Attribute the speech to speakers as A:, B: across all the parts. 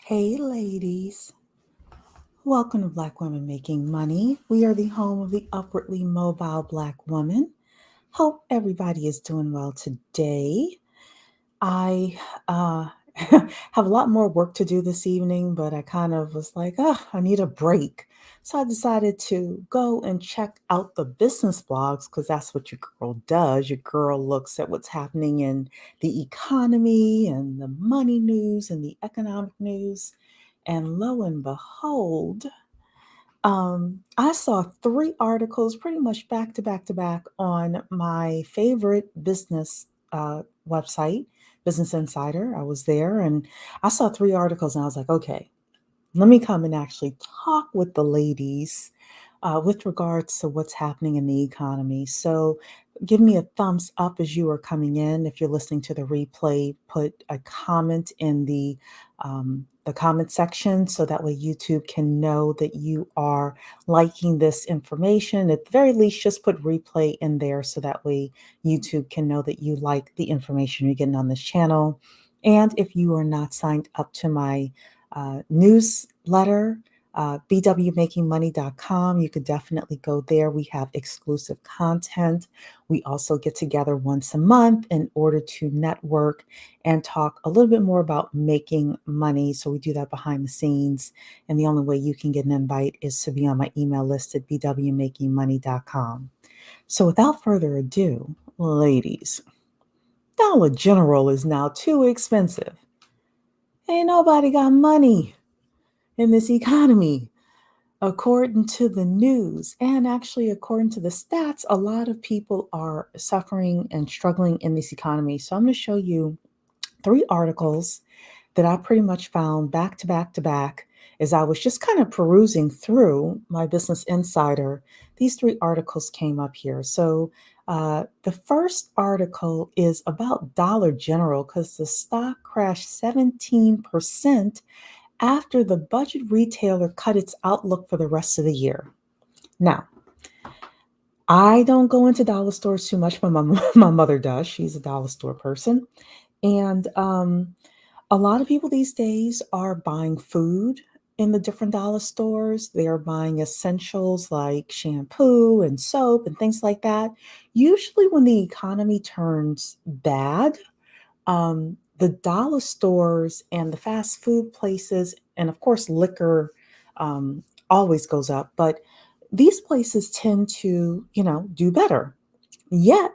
A: Hey, ladies. Welcome to Black Women Making Money. We are the home of the upwardly mobile Black woman. Hope everybody is doing well today. I have a lot more work to do this evening, but I kind of was like, I need a break. So I decided to go and check out the business blogs because that's what your girl does. Your girl looks at what's happening in the economy and the money news and the economic news. And lo and behold, I saw three articles pretty much back to back to back on my favorite business website, Business Insider. I was there and I saw three articles and I was like, okay, let me come and actually talk with the ladies with regards to what's happening in the economy. So, give me a thumbs up as you are coming in. If you're listening to the replay, put a comment in the comment section so that way YouTube can know that you are liking this information. At the very least, just put replay in there so that way YouTube can know that you like the information you're getting on this channel. And if you are not signed up to my newsletter, bwmakingmoney.com. You could definitely go there. We have exclusive content. We also get together once a month in order to network and talk a little bit more about making money. So we do that behind the scenes. And the only way you can get an invite is to be on my email list at bwmakingmoney.com. So without further ado, ladies, Dollar General is now too expensive. Ain't nobody got money in this economy. According to the news, and actually according to the stats, a lot of people are suffering and struggling in this economy. So I'm going to show you three articles that I pretty much found back to back to back as I was just kind of perusing through my Business Insider. These three articles came up here. So the first article is about Dollar General because the stock crashed 17% after the budget retailer cut its outlook for the rest of the year. Now, I don't go into dollar stores too much. My mother does. She's a dollar store person. And a lot of people these days are buying food in the different dollar stores. They are buying essentials like shampoo and soap and things like that. Usually, when the economy turns bad, the dollar stores and the fast food places, and of course, liquor always goes up, but these places tend to, do better. Yet,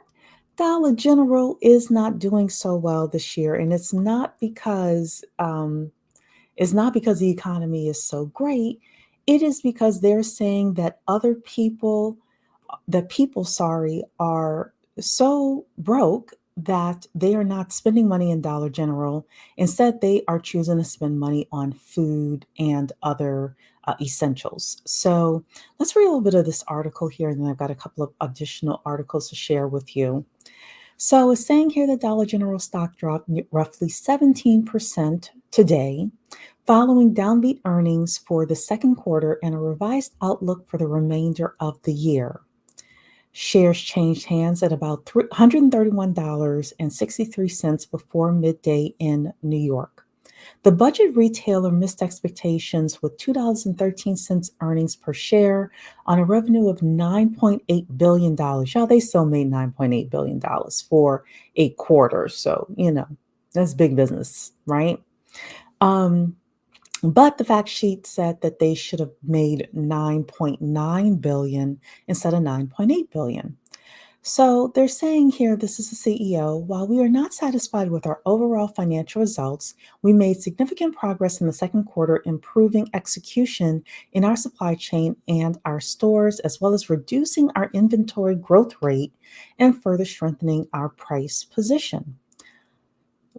A: Dollar General is not doing so well this year, and it's not because the economy is so great. It is because they're saying that people, are so broke that they are not spending money in Dollar General. Instead, they are choosing to spend money on food and other essentials. So let's read a little bit of this article here, and then I've got a couple of additional articles to share with you. So it's saying here that Dollar General stock dropped roughly 17% today, following downbeat earnings for the second quarter and a revised outlook for the remainder of the year. Shares changed hands at about $131.63 before midday in New York. The budget retailer missed expectations with $2.13 earnings per share on a revenue of $9.8 billion. Y'all, they still made $9.8 billion for a quarter. So, that's big business, right? But the fact sheet said that they should have made 9.9 billion instead of 9.8 billion. So they're saying here, this is the CEO, while we are not satisfied with our overall financial results, we made significant progress in the second quarter, improving execution in our supply chain and our stores, as well as reducing our inventory growth rate and further strengthening our price position.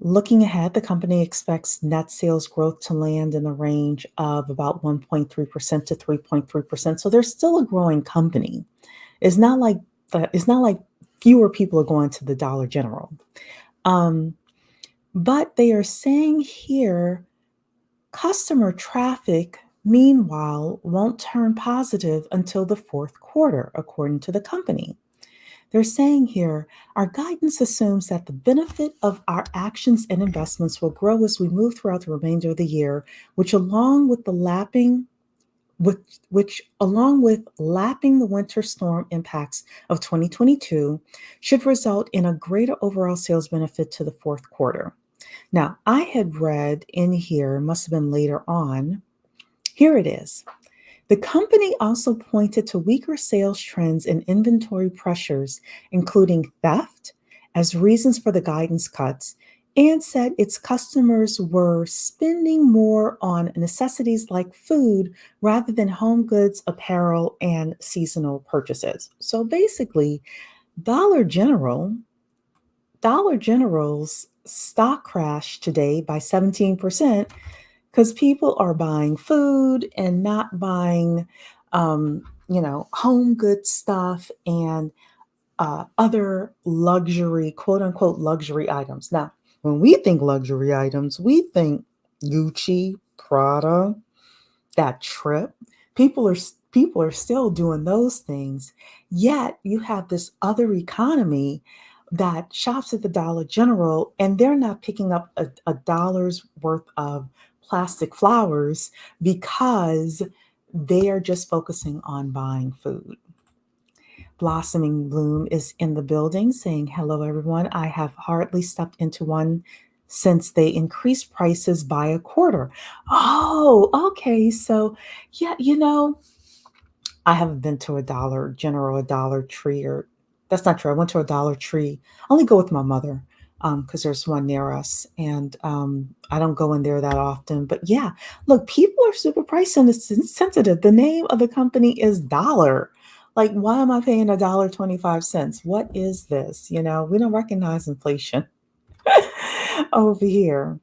A: Looking ahead, the company expects net sales growth to land in the range of about 1.3% to 3.3%. So they're still a growing company. It's not like fewer people are going to the Dollar General. But they are saying here customer traffic, meanwhile, won't turn positive until the fourth quarter, according to the company. They're saying here, our guidance assumes that the benefit of our actions and investments will grow as we move throughout the remainder of the year, which along with the lapping which along with lapping the winter storm impacts of 2022 should result in a greater overall sales benefit to the fourth quarter. Now, I had read in here, must have been later on, here it is. The company also pointed to weaker sales trends and inventory pressures, including theft, as reasons for the guidance cuts, and said its customers were spending more on necessities like food rather than home goods, apparel, and seasonal purchases. So basically, Dollar General, Dollar General's stock crashed today by 17% because people are buying food and not buying, home good stuff and other luxury, quote unquote, luxury items. Now, when we think luxury items, we think Gucci, Prada, that trip. People are people are still doing those things. Yet you have this other economy that shops at the Dollar General and they're not picking up a dollar's worth of plastic flowers because they are just focusing on buying food. Blossoming Bloom is in the building saying, hello, everyone. I have hardly stepped into one since they increased prices by a quarter. Oh, okay. So, yeah, I haven't been to a Dollar General, a Dollar Tree, or that's not true. I went to a Dollar Tree. I only go with my mother because there's one near us, and I don't go in there that often. But yeah, look, people are super price sensitive. The name of the company is Dollar. Like, why am I paying $1.25? What is this? We don't recognize inflation over here.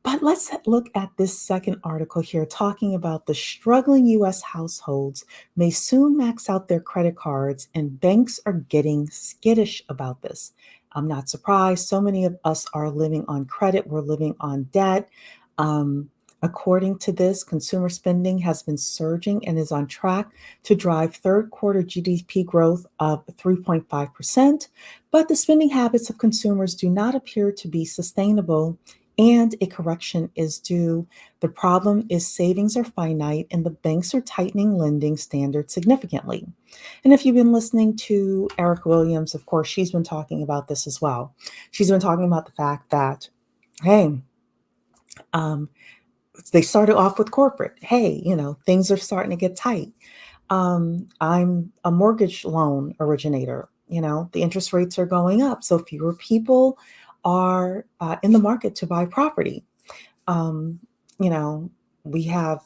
A: But let's look at this second article here talking about the struggling US households may soon max out their credit cards, and banks are getting skittish about this. I'm not surprised. So many of us are living on credit, we're living on debt. Um, According to this, consumer spending has been surging and is on track to drive third quarter GDP growth of 3.5%. But the spending habits of consumers do not appear to be sustainable and a correction is due. The problem is savings are finite and the banks are tightening lending standards significantly. And if you've been listening to Eric Williams, of course, she's been talking about this as well. She's been talking about the fact that, hey, um, they started off with corporate. Hey, things are starting to get tight. I'm a mortgage loan originator. The interest rates are going up. So fewer people are in the market to buy property. Um, you know, we have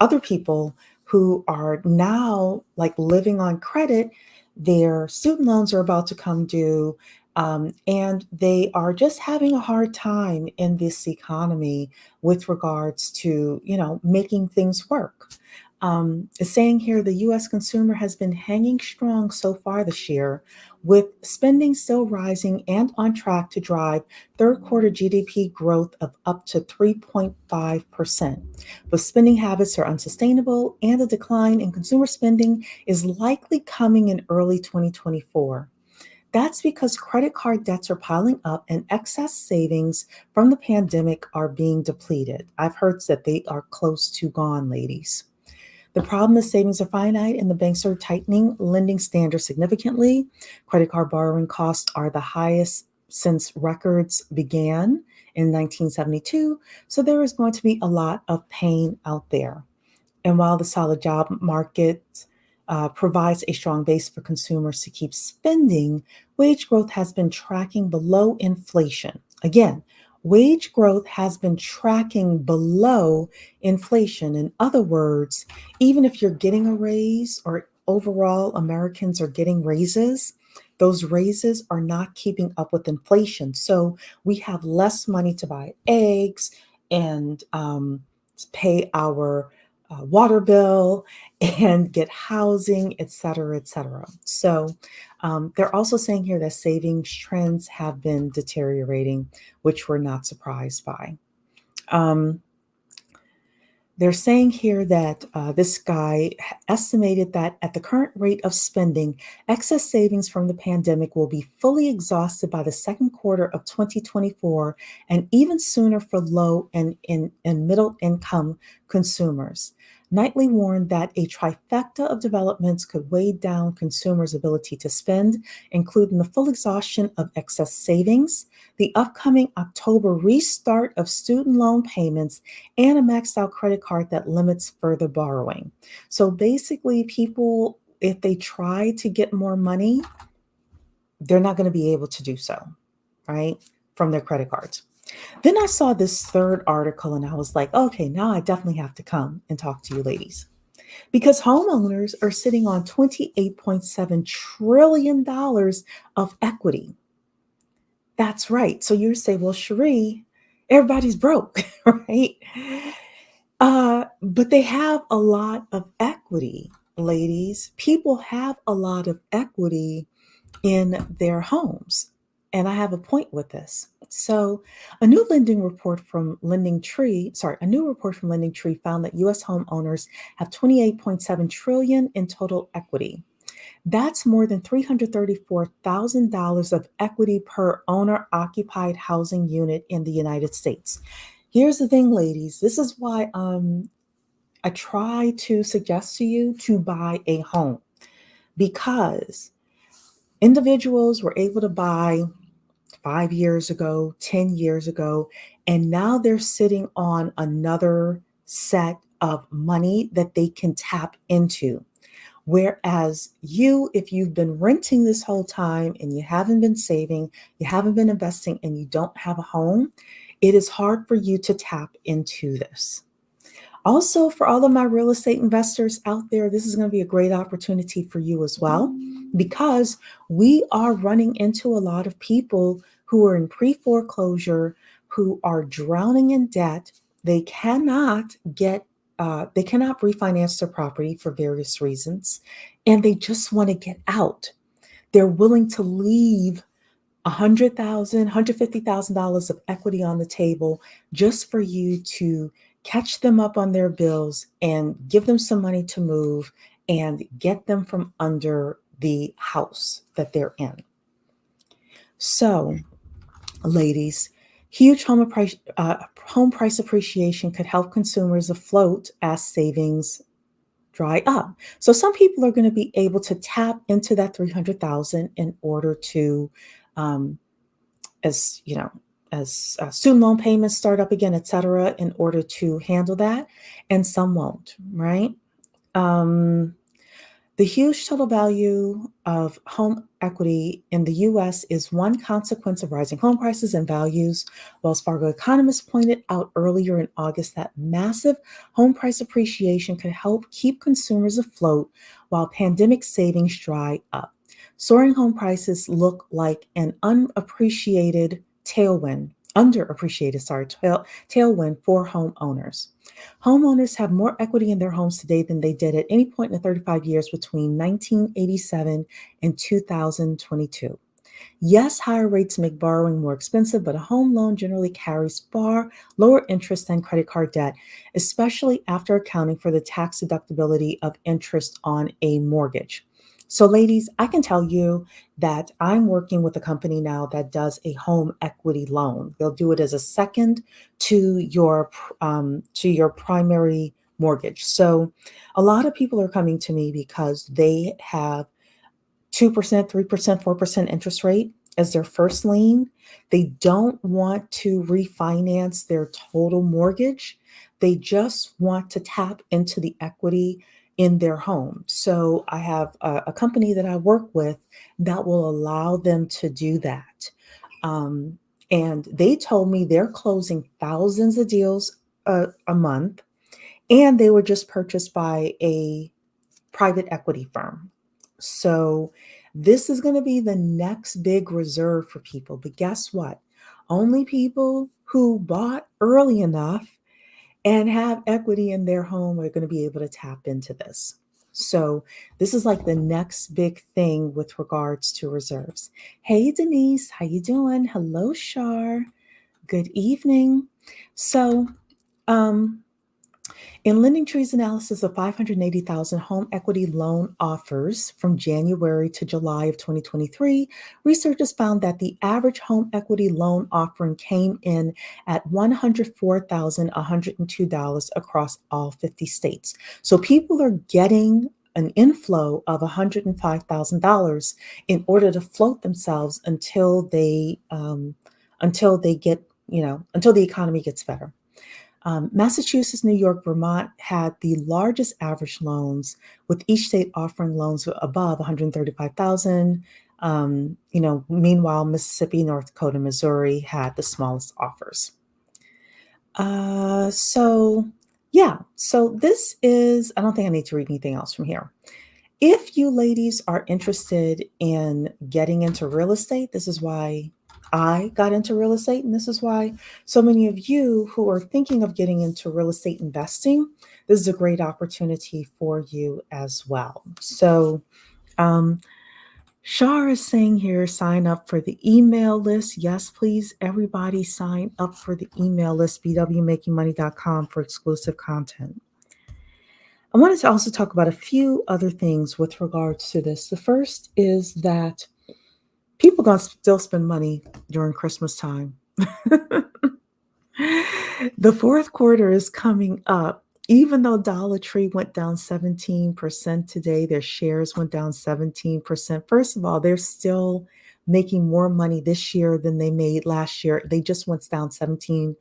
A: other people who are now like living on credit. Their student loans are about to come due. And they are just having a hard time in this economy with regards to, making things work. It's saying here the US consumer has been hanging strong so far this year, with spending still rising and on track to drive third quarter GDP growth of up to 3.5%. But spending habits are unsustainable, and a decline in consumer spending is likely coming in early 2024. That's because credit card debts are piling up and excess savings from the pandemic are being depleted. I've heard that they are close to gone, ladies. The problem is savings are finite and the banks are tightening lending standards significantly. Credit card borrowing costs are the highest since records began in 1972. So there is going to be a lot of pain out there. And while the solid job market provides a strong base for consumers to keep spending, wage growth has been tracking below inflation. Again, wage growth has been tracking below inflation. In other words, even if you're getting a raise or overall Americans are getting raises, those raises are not keeping up with inflation. So we have less money to buy eggs and pay our water bill and get housing, et cetera, et cetera. So they're also saying here that savings trends have been deteriorating, which we're not surprised by. Um, They're saying here that this guy estimated that at the current rate of spending, excess savings from the pandemic will be fully exhausted by the second quarter of 2024, and even sooner for low and middle income consumers. Knightley warned that a trifecta of developments could weigh down consumers' ability to spend, including the full exhaustion of excess savings, the upcoming October restart of student loan payments, and a maxed out credit card that limits further borrowing. So basically, people, if they try to get more money, they're not going to be able to do so, right? From their credit cards. Then I saw this third article and I was like, okay, now I definitely have to come and talk to you ladies because homeowners are sitting on $28.7 trillion of equity. That's right. So you say, well, Cherie, everybody's broke, right? But they have a lot of equity, ladies. People have a lot of equity in their homes. And I have a point with this. So, a new report from Lending Tree found that US homeowners have 28.7 trillion in total equity. That's more than $334,000 of equity per owner occupied housing unit in the United States. Here's the thing, ladies. This is why I try to suggest to you to buy a home because individuals were able to buy 5 years ago, 10 years ago, and now they're sitting on another set of money that they can tap into. Whereas you, if you've been renting this whole time and you haven't been saving, you haven't been investing, and you don't have a home, it is hard for you to tap into this. Also, for all of my real estate investors out there, this is going to be a great opportunity for you as well, because we are running into a lot of people who are in pre foreclosure, who are drowning in debt. They cannot they cannot refinance their property for various reasons, and they just want to get out. They're willing to leave $100,000, $150,000 of equity on the table just for you to catch them up on their bills and give them some money to move and get them from under the house that they're in. So, ladies, huge home price appreciation could help consumers afloat as savings dry up. So some people are going to be able to tap into that 300,000 in order to as you know, as student loan payments start up again, et cetera, in order to handle that, and some won't, right? Um, the huge total value of home equity in the US is one consequence of rising home prices and values. Wells Fargo economists pointed out earlier in August that massive home price appreciation could help keep consumers afloat while pandemic savings dry up. Soaring home prices look like an tailwind for homeowners. Homeowners have more equity in their homes today than they did at any point in the 35 years between 1987 and 2022. Yes, higher rates make borrowing more expensive, but a home loan generally carries far lower interest than credit card debt, especially after accounting for the tax deductibility of interest on a mortgage. So, ladies, I can tell you that I'm working with a company now that does a home equity loan. They'll do it as a second to your primary mortgage. So, a lot of people are coming to me because they have 2%, 3%, 4% interest rate as their first lien. They don't want to refinance their total mortgage. They just want to tap into the equity in their home. So I have a company that I work with that will allow them to do that. Um, and they told me they're closing thousands of deals a month, and they were just purchased by a private equity firm. So this is going to be the next big reserve for people. But guess what? Only people who bought early enough and have equity in their home are going to be able to tap into this. So this is like the next big thing with regards to reserves. Hey Denise, how you doing? Hello Shar. Good evening. So um In Lending Tree's analysis of 580,000 home equity loan offers from January to July of 2023, researchers found that the average home equity loan offering came in at $104,102 across all 50 states. So people are getting an inflow of $105,000 in order to float themselves until they get, until the economy gets better. Massachusetts, New York, Vermont had the largest average loans, with each state offering loans above 135,000. Meanwhile, Mississippi, North Dakota, Missouri had the smallest offers. So this is, I don't think I need to read anything else from here. If you ladies are interested in getting into real estate, this is why I got into real estate. And this is why so many of you who are thinking of getting into real estate investing, this is a great opportunity for you as well. So, Shar is saying here, sign up for the email list. Yes, please, everybody sign up for the email list, bwmakingmoney.com, for exclusive content. I wanted to also talk about a few other things with regards to this. The first is that people gonna still spend money during Christmas time. The fourth quarter is coming up. Even though Dollar Tree went down 17% today, their shares went down 17%. First of all, they're still making more money this year than they made last year. They just went down 17%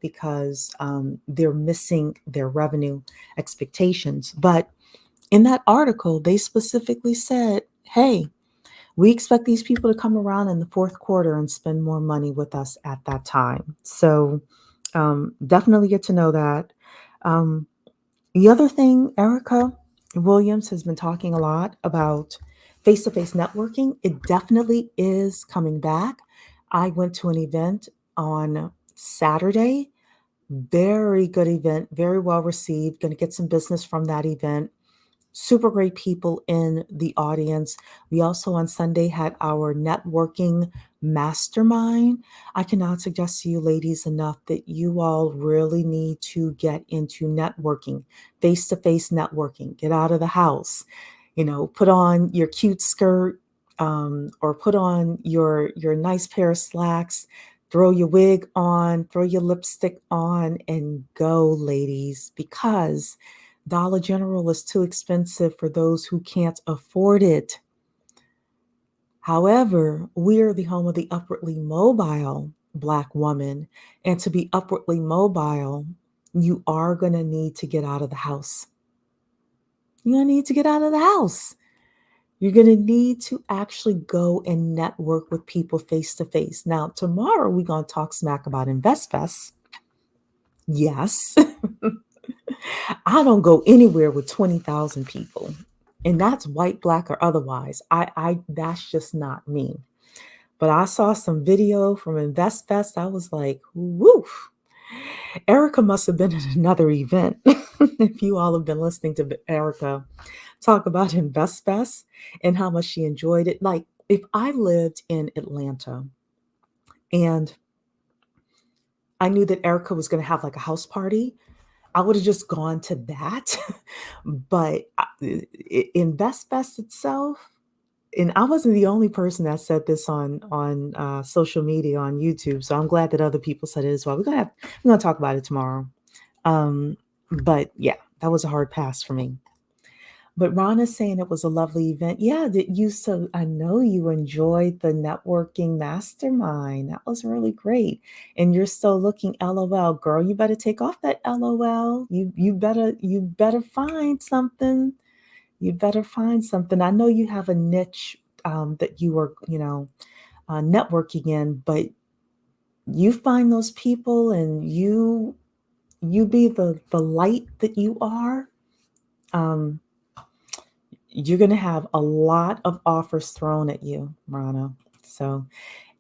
A: because they're missing their revenue expectations. But in that article, they specifically said, hey, we expect these people to come around in the fourth quarter and spend more money with us at that time. So definitely get to know that. The other thing, Erica Williams has been talking a lot about face-to-face networking. It definitely is coming back. I went to an event on Saturday. Very good event, very well received. Going to get some business from that event. Super great people in the audience. We also on Sunday had our networking mastermind. I cannot suggest to you ladies enough that you all really need to get into networking, face-to-face networking. Get out of the house, put on your cute skirt, or put on your nice pair of slacks, throw your wig on, throw your lipstick on, and go, ladies, because Dollar General is too expensive for those who can't afford it. However, we are the home of the upwardly mobile Black woman. And to be upwardly mobile, you are going to need to get out of the house. You're going to need to get out of the house. You're going to need to actually go and network with people face to face. Now, tomorrow we're going to talk smack about InvestFest. Yes. I don't go anywhere with 20,000 people. And that's white, Black, or otherwise. I that's just not me. But I saw some video from InvestFest. I was like, woo. Erica must have been at another event. If you all have been listening to Erica talk about InvestFest and how much she enjoyed it. Like, if I lived in Atlanta and I knew that Erica was going to have like a house party, I would have just gone to that. But InvestFest itself, and I wasn't the only person that said this on social media, on YouTube. So I'm glad that other people said it as well. We're gonna talk about it tomorrow. But yeah, that was a hard pass for me. But Rana's saying it was a lovely event. Yeah, I know you enjoyed the networking mastermind. That was really great. And you're still looking LOL. Girl, you better take off that LOL. You better find something. You better find something. I know you have a niche that you are, networking in, but you find those people and you be the light that you are. You're going to have a lot of offers thrown at you, Rana. So,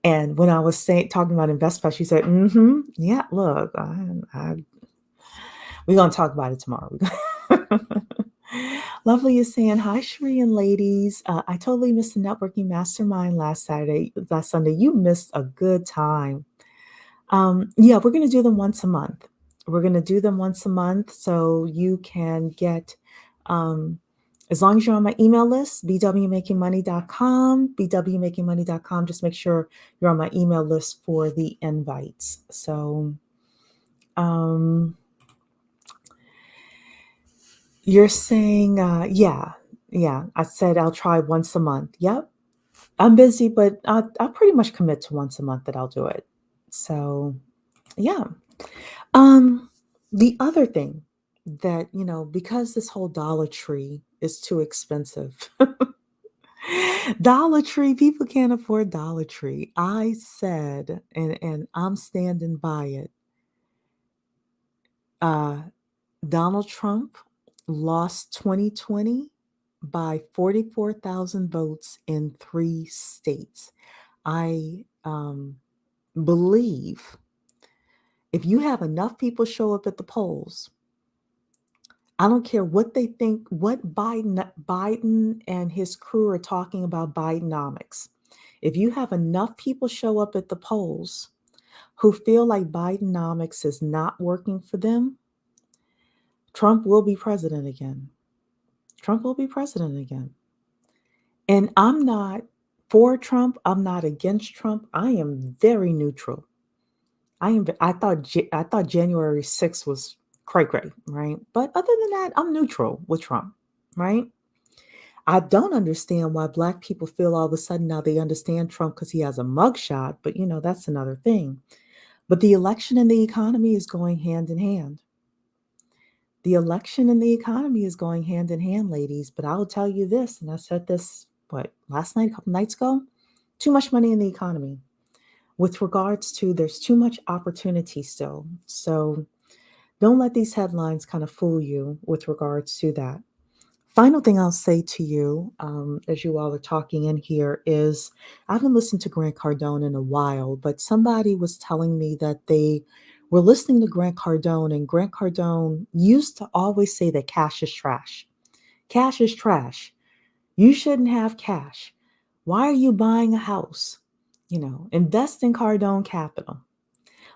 A: and when I was talking about InvestFest, she said, yeah, look, we're going to talk about it tomorrow. Lovely is saying, hi, Sheree and ladies. I totally missed the networking mastermind last Sunday. You missed a good time. Yeah, we're going to do them once a month. We're going to do them once a month so you can get, um, as long as you're on my email list, bwmakingmoney.com, bwmakingmoney.com. Just make sure you're on my email list for the invites. So, um, you're saying, yeah, I said I'll try once a month. Yep. I'm busy, but I'll pretty much commit to once a month that I'll do it. So, yeah. Um, the other thing that, because this whole Dollar Tree is too expensive. Dollar Tree, people can't afford Dollar Tree. I said, and I'm standing by it. Uh, Donald Trump lost 2020 by 44,000 votes in 3 states. I believe if you have enough people show up at the polls, I don't care what they think, what Biden and his crew are talking about Bidenomics. If you have enough people show up at the polls who feel like Bidenomics is not working for them, Trump will be president again. Trump will be president again. And I'm not for Trump. I'm not against Trump. I am very neutral. I thought January 6th was cray cray, right? But other than that, I'm neutral with Trump, right? I don't understand why black people feel all of a sudden now they understand Trump because he has a mugshot, but that's another thing. But the election and the economy is going hand in hand. The election and the economy is going hand in hand, ladies. But I'll tell you this, and I said this, last night, a couple nights ago? Too much money in the economy. With regards to, there's too much opportunity still. So don't let these headlines kind of fool you with regards to that. Final thing I'll say to you, as you all are talking in here, is I haven't listened to Grant Cardone in a while, but somebody was telling me that they were listening to Grant Cardone, and Grant Cardone used to always say that cash is trash. Cash is trash. You shouldn't have cash. Why are you buying a house? Invest in Cardone Capital.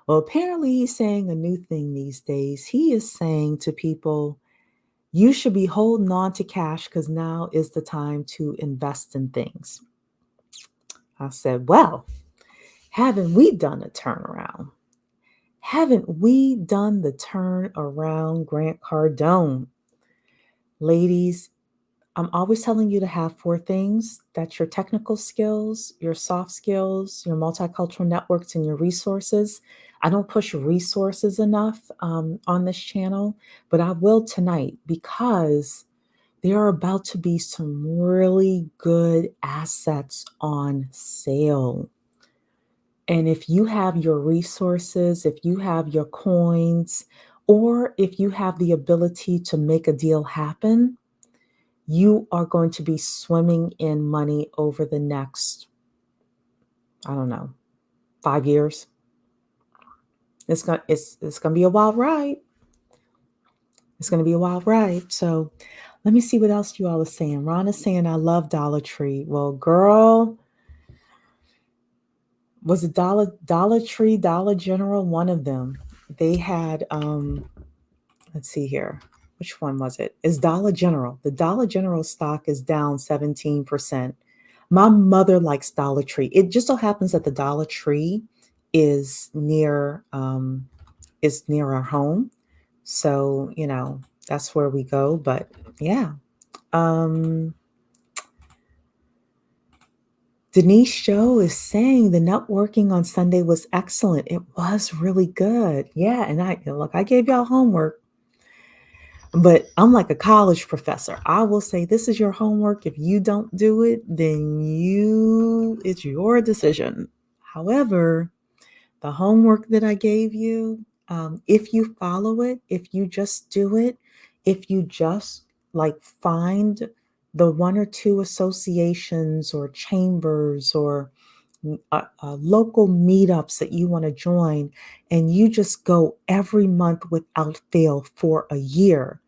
A: Well, apparently he's saying a new thing these days. He is saying to people, you should be holding on to cash because now is the time to invest in things. I said, well, haven't we done a turnaround? Haven't we done the turn around, Grant Cardone? Ladies, I'm always telling you to have 4 things. That's your technical skills, your soft skills, your multicultural networks, and your resources. I don't push resources enough on this channel, but I will tonight because there are about to be some really good assets on sale. And if you have your resources, if you have your coins, or if you have the ability to make a deal happen, you are going to be swimming in money over the next, I don't know, 5 years. It's gonna be a wild ride. It's gonna be a wild ride. So let me see what else you all are saying. Ron is saying I love Dollar Tree. Well, girl, was it Dollar Tree, Dollar General, one of them? They had let's see here. Which one was it? It's Dollar General. The Dollar General stock is down 17%. My mother likes Dollar Tree. It just so happens that the Dollar Tree is near our home. So, that's where we go. But yeah. Um Denise Show is saying the networking on Sunday was excellent. It was really good. Yeah, and I gave y'all homework, but I'm like a college professor. I will say this is your homework. If you don't do it, then it's your decision. However, the homework that I gave you, if you follow it, if you just do it, if you just like find the 1 or 2 associations or chambers or local meetups that you want to join, and you just go every month without fail for a year,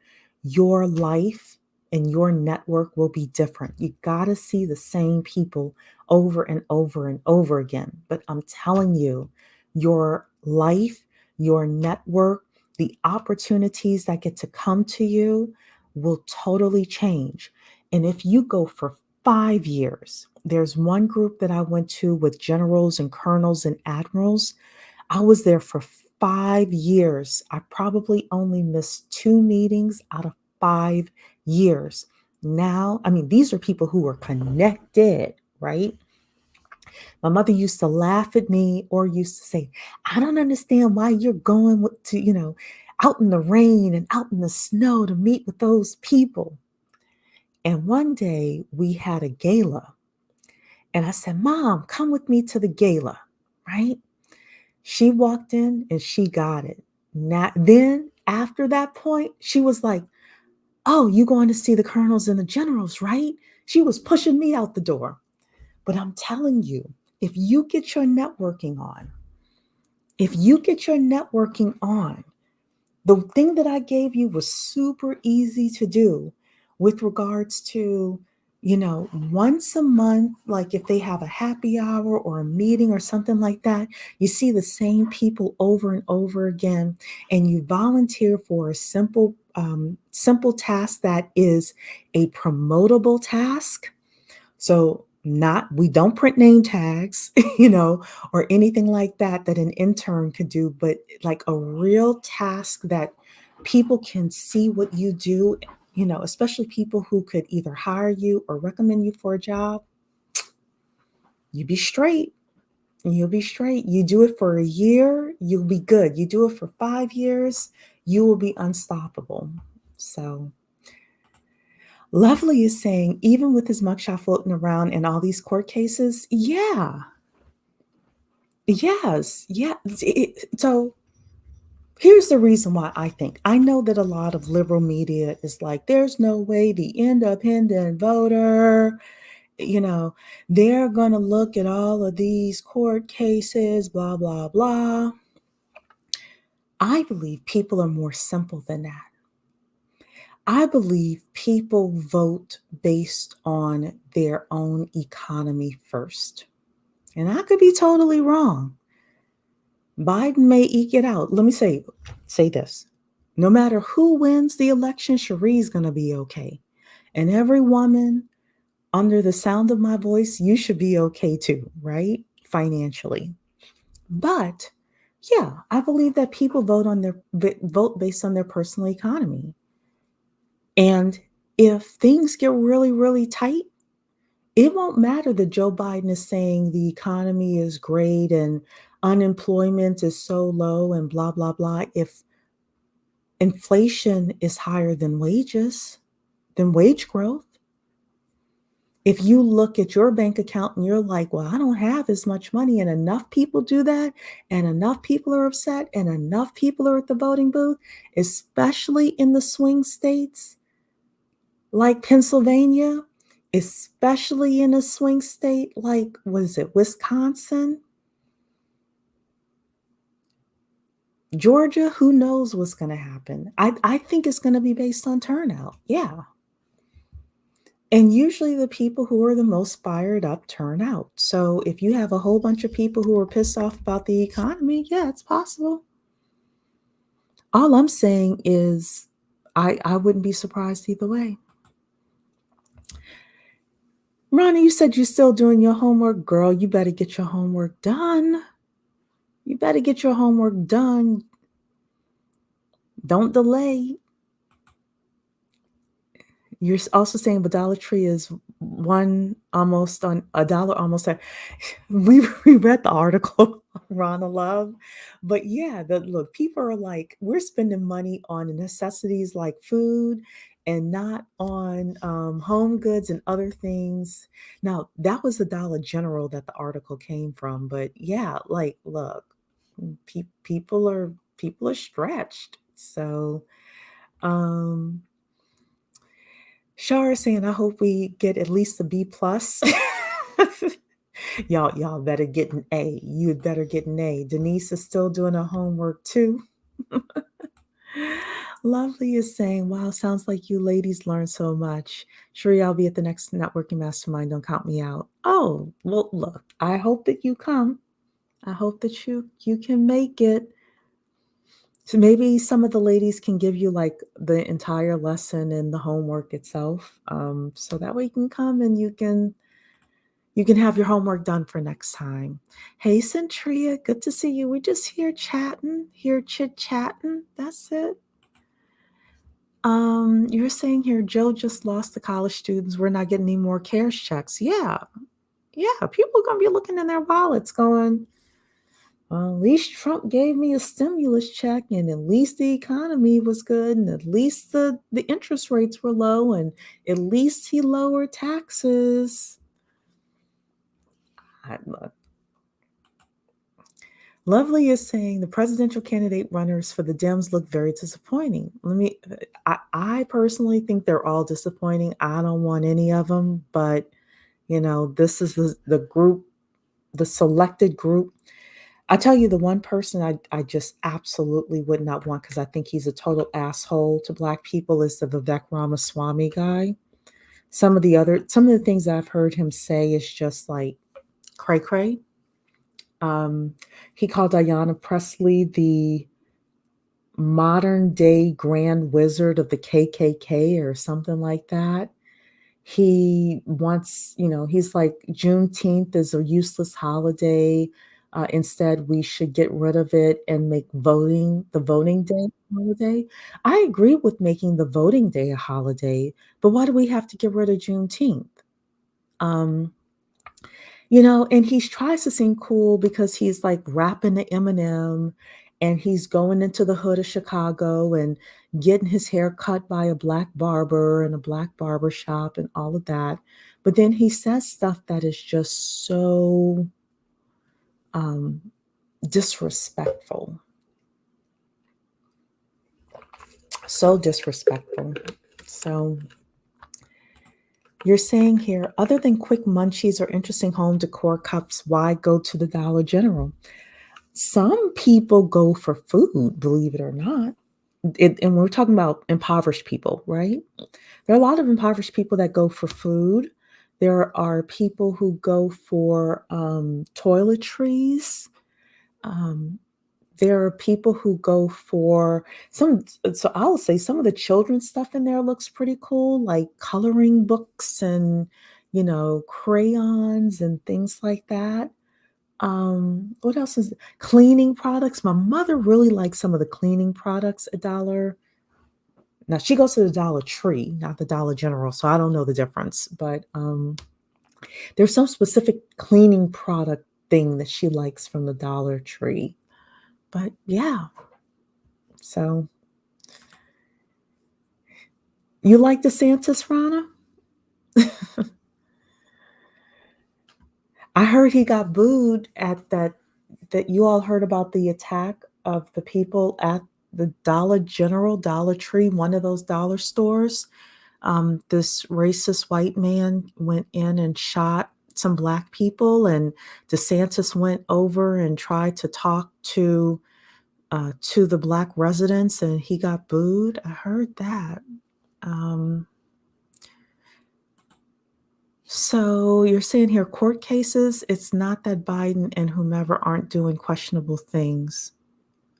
A: your life and your network will be different. You got to see the same people over and over and over again. But I'm telling you, your life, your network, the opportunities that get to come to you will totally change. And if you go for 5 years, there's one group that I went to with generals and colonels and admirals. I was there for 5 years. I probably only missed 2 meetings out of 5 years. Now, I mean, these are people who are connected, right? My mother used to laugh at me or used to say, I don't understand why you're going to, out in the rain and out in the snow to meet with those people. And one day we had a gala, and I said, Mom, come with me to the gala, right? She walked in and she got it. Then after that point, she was like, oh, you going to see the colonels and the generals, right? She was pushing me out the door. But I'm telling you, if you get your networking on, if you get your networking on, the thing that I gave you was super easy to do with regards to, once a month, like if they have a happy hour or a meeting or something like that, you see the same people over and over again, and you volunteer for a simple task that is a promotable task. So not we don't print name tags, or anything like that an intern could do, but like a real task that people can see what you do, especially people who could either hire you or recommend you for a job. You be straight. You'll be straight. You do it for a year, you'll be good. You do it for 5 years, you will be unstoppable. So Lovely is saying, even with his mugshot floating around in all these court cases, yeah, yes, yeah. So here's the reason why I know that a lot of liberal media is like, there's no way the independent voter, you know, they're going to look at all of these court cases, blah, blah, blah. I believe people are more simple than that. I believe people vote based on their own economy first. And I could be totally wrong. Biden may eke it out. Let me say this. No matter who wins the election, Cherie's going to be okay. And every woman under the sound of my voice, you should be okay too, right? Financially. But yeah, I believe that people vote based on their personal economy. And if things get really, really tight, it won't matter that Joe Biden is saying the economy is great and unemployment is so low and blah, blah, blah. If inflation is higher than wage growth, if you look at your bank account and you're like, well, I don't have as much money, and enough people do that, and enough people are upset, and enough people are at the voting booth, especially in the swing states, like Pennsylvania, especially in a swing state like, what is it, Wisconsin, Georgia, who knows what's going to happen? I think it's going to be based on turnout. Yeah. And usually the people who are the most fired up turn out. So if you have a whole bunch of people who are pissed off about the economy, yeah, it's possible. All I'm saying is I wouldn't be surprised either way. Ronnie, you said you're still doing your homework. Girl, you better get your homework done. You better get your homework done. Don't delay. You're also saying the Dollar Tree is one almost on a dollar almost. We read the article, Rana Love, but yeah, look, people are like, we're spending money on necessities like food and not on home goods and other things. Now, that was the Dollar General that the article came from, but yeah, like, look, people are stretched. So, um, Shar is saying, I hope we get at least a B plus. Y'all better get an A. You'd better get an A. Denise is still doing her homework too. Lovely is saying, wow, sounds like you ladies learn so much. Sure, I'll be at the next networking mastermind. Don't count me out. Oh, well, look, I hope that you come. I hope that you can make it. So maybe some of the ladies can give you like the entire lesson and the homework itself. So that way you can come and you can have your homework done for next time. Hey, Centria, good to see you. We're just here chatting, here chit-chatting. That's it. You're saying here, Joe just lost the college students. We're not getting any more CARES checks. Yeah, yeah. People are gonna be looking in their wallets going, well, at least Trump gave me a stimulus check, and at least the economy was good, and at least the interest rates were low, and at least he lowered taxes. Look, Lovely is saying the presidential candidate runners for the Dems look very disappointing. I personally think they're all disappointing. I don't want any of them, but this is the group, the selected group. I tell you, the one person I just absolutely would not want because I think he's a total asshole to Black people is the Vivek Ramaswamy guy. Some of the things I've heard him say is just like cray cray. Um, he called Ayanna Pressley the modern day grand wizard of the KKK or something like that. He wants, he's like Juneteenth is a useless holiday. Instead, we should get rid of it and make voting the voting day a holiday. I agree with making the voting day a holiday, but why do we have to get rid of Juneteenth? Um, and he tries to seem cool because he's like rapping to Eminem and he's going into the hood of Chicago and getting his hair cut by a black barber in a black barber shop and all of that. But then he says stuff that is just so um, disrespectful. So disrespectful. So you're saying here, other than quick munchies or interesting home decor cups, why go to the Dollar General? Some people go for food, believe it or not. And we're talking about impoverished people, right? There are a lot of impoverished people that go for food. There are people who go for toiletries. Um, there are people who go for some. So I'll say some of the children's stuff in there looks pretty cool, like coloring books and crayons and things like that. What else is cleaning products? My mother really likes some of the cleaning products at Dollar. Now she goes to the Dollar Tree, not the Dollar General, so I don't know the difference. But there's some specific cleaning product thing that she likes from the Dollar Tree. But yeah, so you like DeSantis, Rana? I heard he got booed at that you all heard about the attack of the people at the Dollar General, Dollar Tree, one of those dollar stores. This racist white man went in and shot some black people, and DeSantis went over and tried to talk to the black residents, and he got booed. I heard that. Um, So you're saying here court cases, it's not that Biden and whomever aren't doing questionable things.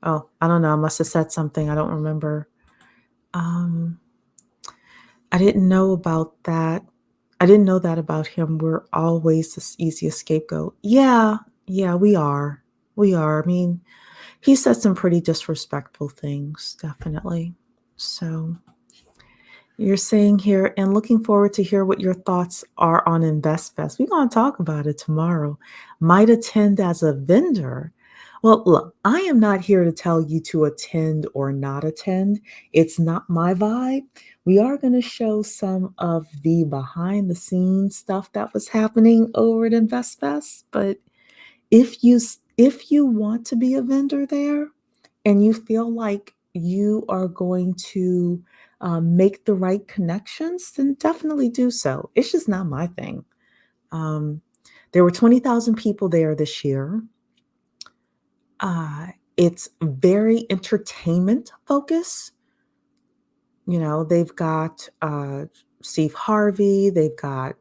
A: Oh, I don't know. I must have said something. I don't remember. Um, I didn't know about that. I didn't know that about him. We're always the easiest scapegoat. Yeah, yeah, we are. We are. I mean, he said some pretty disrespectful things, definitely. So you're saying here, and looking forward to hear what your thoughts are on InvestFest. We're going to talk about it tomorrow. Might attend as a vendor. Well, look, I am not here to tell you to attend or not attend. It's not my vibe. We are going to show some of the behind the scenes stuff that was happening over at InvestFest. But if you want to be a vendor there, and you feel like you are going to make the right connections, then definitely do so. It's just not my thing. Um, there were 20,000 people there this year. Uh, it's very entertainment focused. They've got Steve Harvey, they've got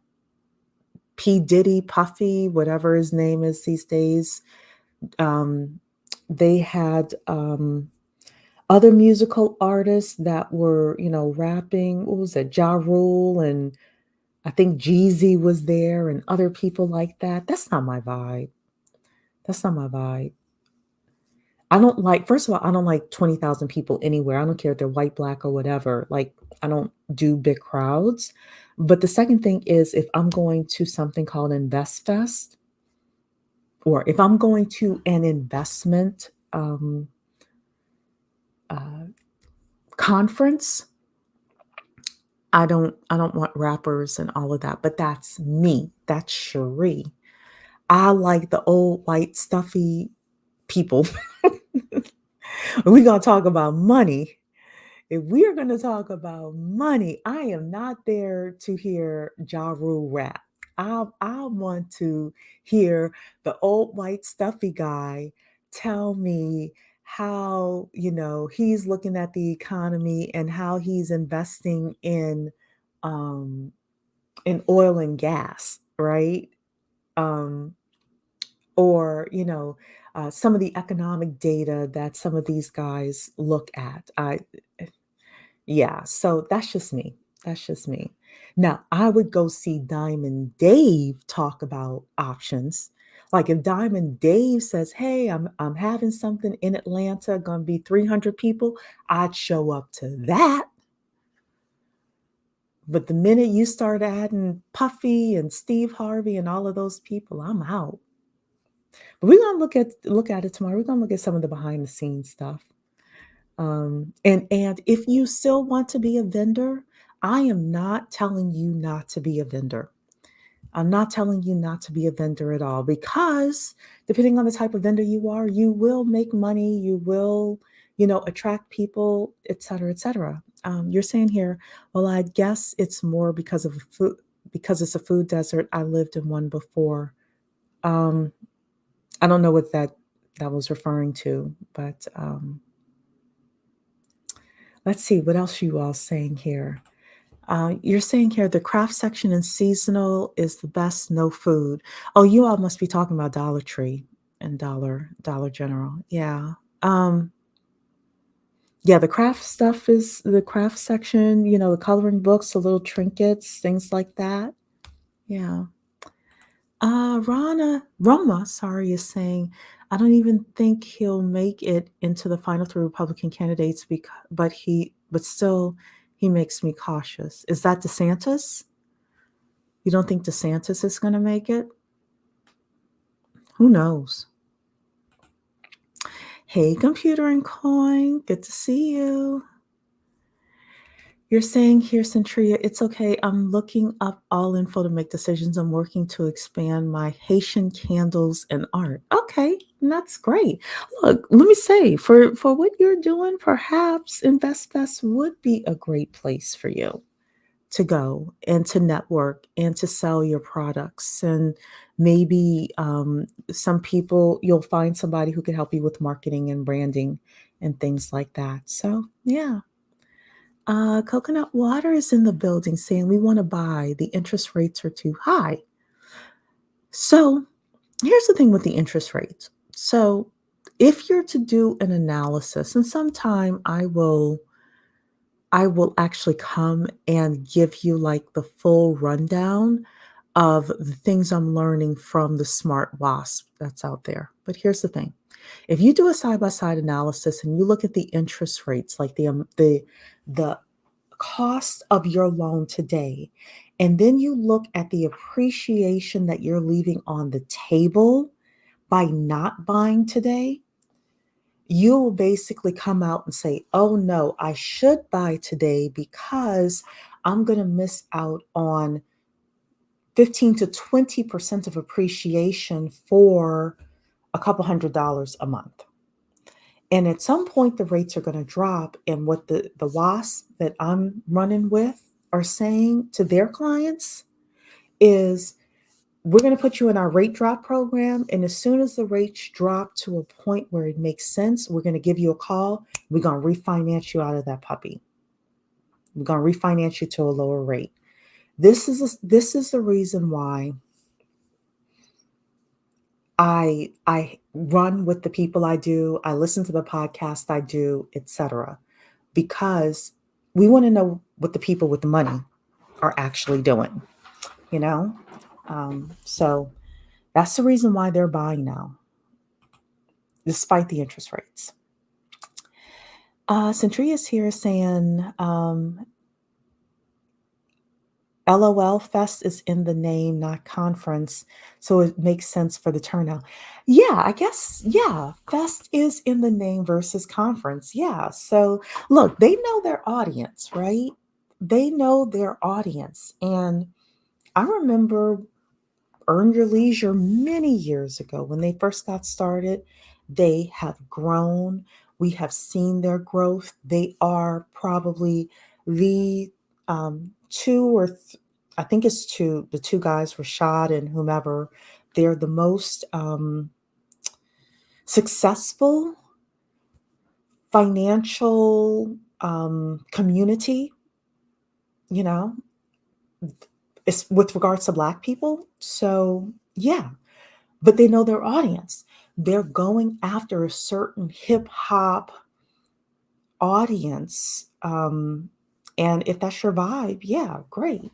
A: P. Diddy, Puffy, whatever his name is these days. Um, they had other musical artists that were, rapping. What was it? Ja Rule, and I think Jeezy was there and other people like that. That's not my vibe. That's not my vibe. I don't like, first of all, I don't like 20,000 people anywhere. I don't care if they're white, black, or whatever. Like, I don't do big crowds. But the second thing is, if I'm going to something called Invest Fest, or if I'm going to an investment uh, conference, I don't want rappers and all of that. But that's me. That's Cherie. I like the old white stuffy people. We're gonna talk about money. If we are going to talk about money, I am not there to hear Ja Rule rap. I want to hear the old white stuffy guy tell me how, he's looking at the economy and how he's investing um in oil and gas, right? Um or, some of the economic data that some of these guys look at. Yeah, so that's just me. That's just me. Now, I would go see Diamond Dave talk about options. Like if Diamond Dave says, "Hey, I'm having something in Atlanta, gonna be 300 people," I'd show up to that. But the minute you start adding Puffy and Steve Harvey and all of those people, I'm out. But we're gonna look at it tomorrow. We're gonna look at some of the behind the scenes stuff. And if you still want to be a vendor, I am not telling you not to be a vendor. I'm not telling you not to be a vendor at all, because depending on the type of vendor you are, you will make money, you will, attract people, et cetera, et cetera. You're saying here, well, I guess it's more because it's a food desert. I lived in one before. Um, I don't know what that was referring to, but let's see what else you all saying here. You're saying here the craft section in seasonal is the best, no food. Oh, you all must be talking about Dollar Tree and Dollar General. Yeah. Um, yeah, the craft stuff is the craft section, the coloring books, the little trinkets, things like that. Yeah. Roma, sorry, is saying, I don't even think he'll make it into the final three Republican candidates, but still, he makes me cautious. Is that DeSantis? You don't think DeSantis is going to make it? Who knows? Hey, Computer and Coin, good to see you. You're saying here, Centria, it's okay. I'm looking up all info to make decisions. I'm working to expand my Haitian candles and art. Okay, that's great. Look, let me say, for what you're doing, perhaps InvestFest would be a great place for you to go and to network and to sell your products. And maybe some people, you'll find somebody who can help you with marketing and branding and things like that. So, yeah. Coconut Water is in the building saying we want to buy. The interest rates are too high. So here's the thing with the interest rates. So if you're to do an analysis, and sometime I will actually come and give you like the full rundown of the things I'm learning from the smart wasp that's out there. But here's the thing. If you do a side-by-side analysis and you look at the interest rates, like the cost of your loan today, and then you look at the appreciation that you're leaving on the table by not buying today, you'll basically come out and say, oh no, I should buy today because I'm going to miss out on 15 to 20% of appreciation for a couple $100s a month. And at some point, the rates are going to drop. And what the WASP that I'm running with are saying to their clients is, we're going to put you in our rate drop program. And as soon as the rates drop to a point where it makes sense, we're going to give you a call. We're going to refinance you out of that puppy. We're going to refinance you to a lower rate. This is the reason why I run with the people I do, I listen to the podcast I do, etc. Because we want to know what the people with the money are actually doing, you know? So that's the reason why they're buying now, despite the interest rates. Centria's here saying, LOL Fest is in the name, not conference, so it makes sense for the turnout. Yeah, I guess, yeah, Fest is in the name versus conference. Yeah. So look, they know their audience, right? They know their audience. And I remember Earn Your Leisure many years ago when they first got started. They have grown. We have seen their growth. They are probably the two or I think it's two, the two guys, Rashad and whomever, they're the most successful financial community, you know, it's with regards to Black people. So, yeah, but they know their audience. They're going after a certain hip hop audience. And if that's your vibe, yeah, great.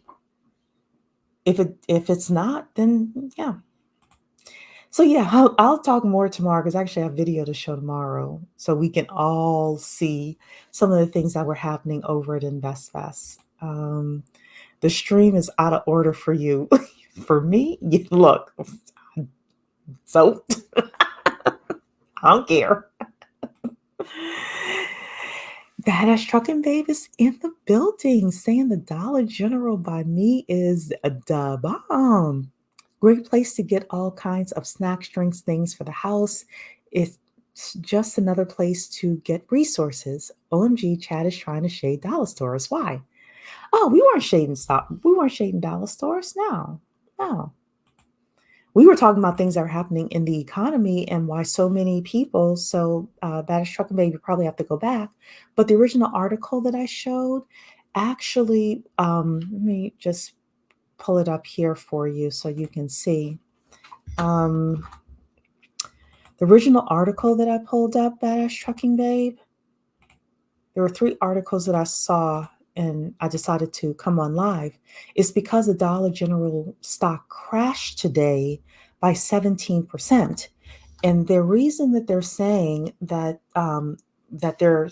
A: If it's not, then yeah. So yeah, I'll talk more tomorrow because I actually have video to show tomorrow, so we can all see some of the things that were happening over at InvestFest. The stream is out of order for you. For me, look, so I don't care. Badass Trucking Babe is in the building saying the Dollar General by me is the bomb. Great place to get all kinds of snacks, drinks, things for the house. It's just another place to get resources. OMG, Chad is trying to shade dollar stores. Why? Oh, we weren't shading stop. We weren't shading dollar stores. No, no. We were talking about things that are happening in the economy and why so many people. So that is trucking baby. You probably have to go back. But the original article that I showed, actually, let me just pull it up here for you so you can see. Um, the original article that I pulled up, Badass Trucking Babe, there were 3 articles that I saw and I decided to come on live. It's because the Dollar General stock crashed today by 17%. And the reason that they're saying that that their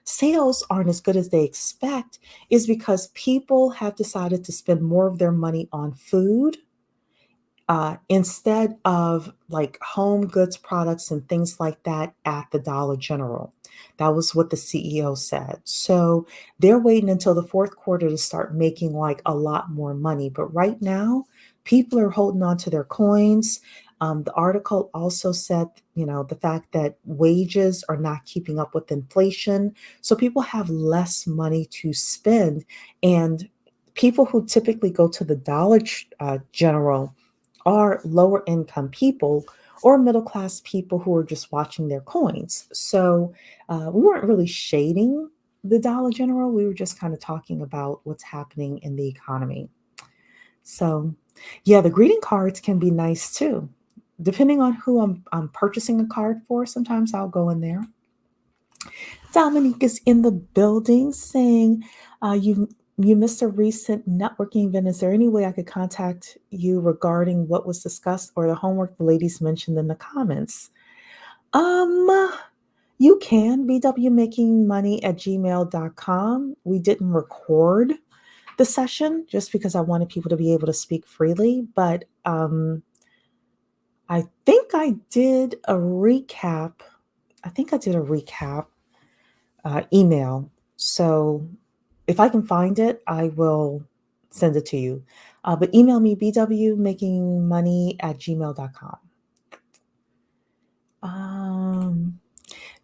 A: sales aren't as good as they expect is because people have decided to spend more of their money on food instead of like home goods products and things like that at the Dollar General. That was what the CEO said. So they're waiting until the fourth quarter to start making like a lot more money. But right now, people are holding on to their coins. The article also said, you know, the fact that wages are not keeping up with inflation. So people have less money to spend. And people who typically go to the General are lower income people or middle class people who are just watching their coins. So we weren't really shading the Dollar General. We were just kind of talking about what's happening in the economy. So, yeah, the greeting cards can be nice too. Depending on who I'm purchasing a card for, sometimes I'll go in there. Dominique is in the building saying, you missed a recent networking event. Is there any way I could contact you regarding what was discussed or the homework the ladies mentioned in the comments? Um, you can bwmakingmoney@gmail.com. We didn't record the session just because I wanted people to be able to speak freely, but I think I did a recap. I think I did a recap email. So if I can find it, I will send it to you. But email me bwmakingmoney@gmail.com.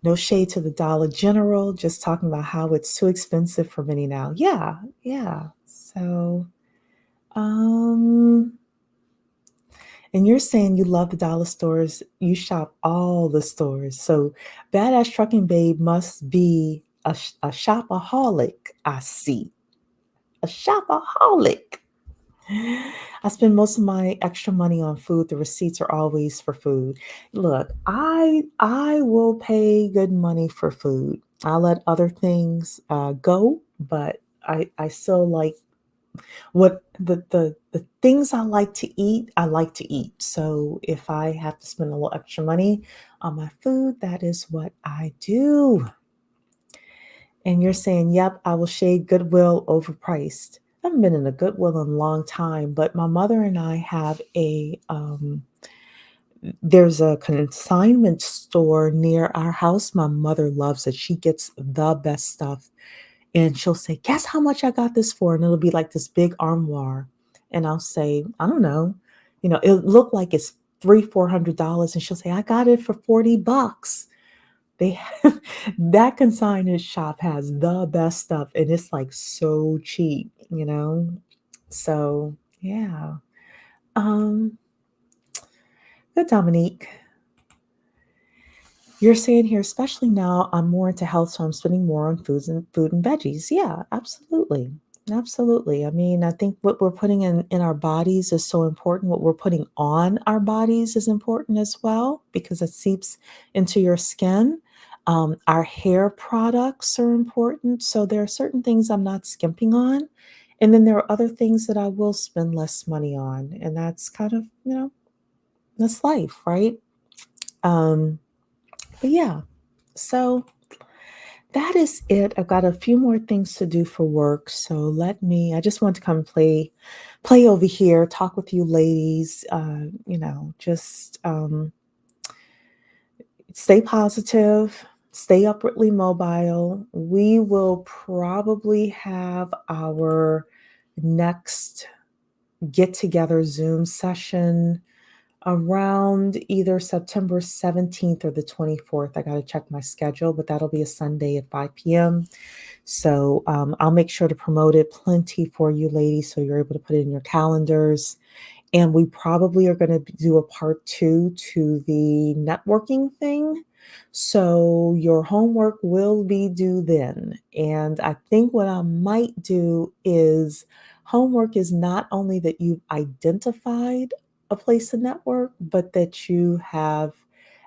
A: No shade to the Dollar General, just talking about how it's too expensive for many now. Yeah, yeah. So, and you're saying you love the dollar stores, you shop all the stores. So, Badass Trucking Babe must be a shopaholic, I see. A shopaholic. I spend most of my extra money on food. The receipts are always for food. Look, I will pay good money for food. I'll let other things go, but I still like what the things I like to eat. I like to eat. So if I have to spend a little extra money on my food, that is what I do. And you're saying, yep, I will shade Goodwill overpriced. I haven't been in a Goodwill in a long time, but my mother and I have there's a consignment store near our house. My mother loves it. She gets the best stuff. And she'll say, guess how much I got this for? And it'll be like this big armoire. And I'll say, I don't know. It'll look like it's $300-400. And she'll say, I got it for $40. They have that consignment shop has the best stuff, and it's, like, so cheap, you know? So, yeah. Um, Good, Dominique. You're saying here, especially now, I'm more into health, so I'm spending more on food and veggies. Yeah, absolutely. Absolutely. I mean, I think what we're putting in our bodies is so important. What we're putting on our bodies is important as well because it seeps into your skin. Our hair products are important. So there are certain things I'm not skimping on. And then there are other things that I will spend less money on. And that's kind of, that's life, right? Um, but yeah, so that is it. I've got a few more things to do for work. So I just want to come play over here, talk with you ladies, just stay positive, stay upwardly mobile. We will probably have our next get together Zoom session around either September 17th or the 24th. I got to check my schedule, but that'll be a Sunday at 5 p.m. So I'll make sure to promote it plenty for you ladies so you're able to put it in your calendars. And we probably are going to do a part two to the networking thing. So your homework will be due then. And I think what I might do is homework is not only that you've identified a place to network, but that you have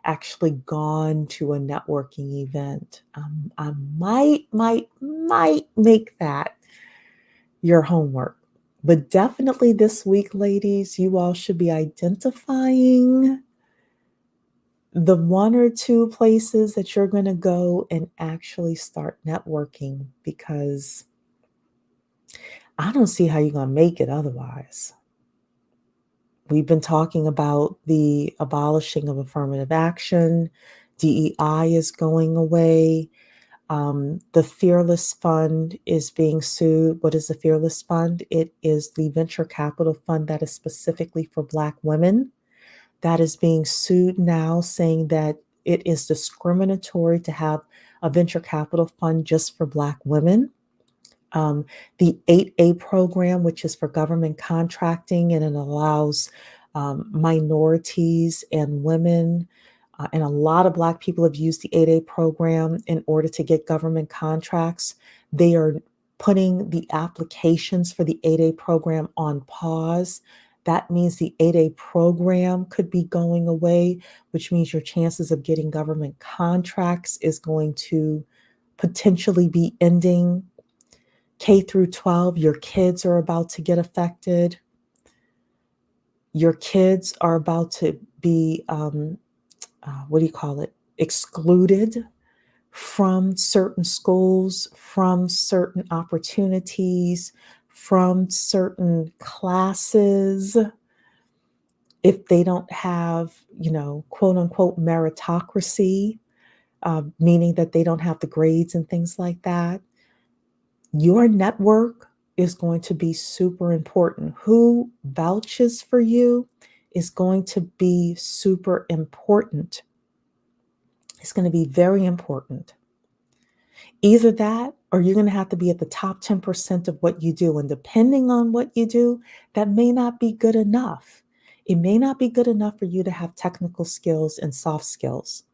A: actually gone to a networking event. I might make that your homework. But definitely this week, ladies, you all should be identifying the one or two places that you're going to go and actually start networking because I don't see how you're going to make it otherwise. We've been talking about the abolishing of affirmative action. DEI is going away. The Fearless Fund is being sued. What is the Fearless Fund? It is the venture capital fund that is specifically for Black women that is being sued now, saying that it is discriminatory to have a venture capital fund just for Black women. Um, the 8A program, which is for government contracting, and it allows minorities and women. And a lot of Black people have used the 8A program in order to get government contracts. They are putting the applications for the 8A program on pause. That means the 8A program could be going away, which means your chances of getting government contracts is going to potentially be ending. K through 12, your kids are about to get affected. Your kids are about to be, what do you call it, excluded from certain schools, from certain opportunities, from certain classes. If they don't have, quote unquote, meritocracy, meaning that they don't have the grades and things like that. Your network is going to be super important. Who vouches for you is going to be super important. It's going to be very important. Either that or you're going to have to be at the top 10% of what you do. And depending on what you do, that may not be good enough. It may not be good enough for you to have technical skills and soft skills.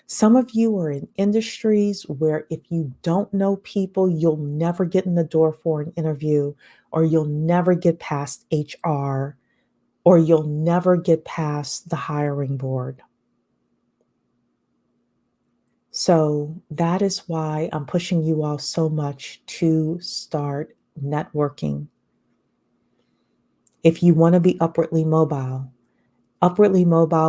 A: Some of you are in industries where if you don't know people, you'll never get in the door for an interview or you'll never get past HR, or you'll never get past the hiring board. So that is why I'm pushing you all so much to start networking. If you want to be upwardly mobile,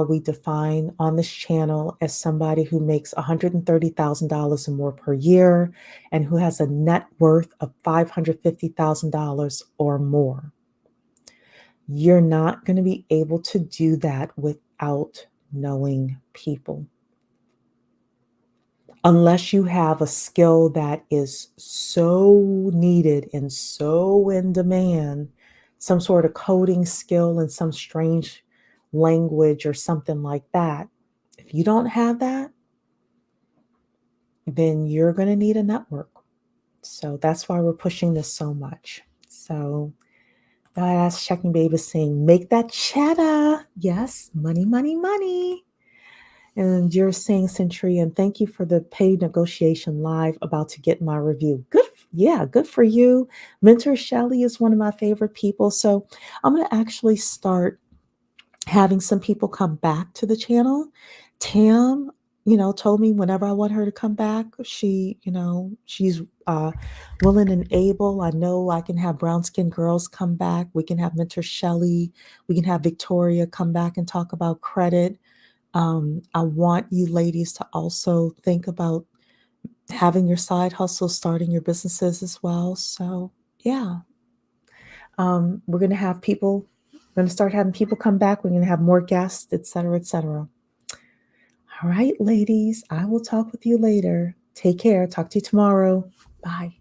A: we define on this channel as somebody who makes $130,000 or more per year and who has a net worth of $550,000 or more. You're not going to be able to do that without knowing people. Unless you have a skill that is so needed and so in demand, some sort of coding skill in some strange language or something like that. If you don't have that, then you're going to need a network. So that's why we're pushing this so much. So that's Checking Baby saying, make that cheddar. Yes, money, money, money. And you're saying, Centurion, thank you for the paid negotiation live about to get my review. Good. Yeah, good for you. Mentor Shelley is one of my favorite people. So I'm going to actually start having some people come back to the channel. Tam, told me whenever I want her to come back, she's willing and able. I know I can have brown skin girls come back. We can have Mentor Shelley. We can have Victoria come back and talk about credit. I want you ladies to also think about having your side hustle, starting your businesses as well. So yeah, we're going to have people, we're going to start having people come back. We're going to have more guests, et cetera, et cetera. All right, ladies, I will talk with you later. Take care. Talk to you tomorrow. Bye.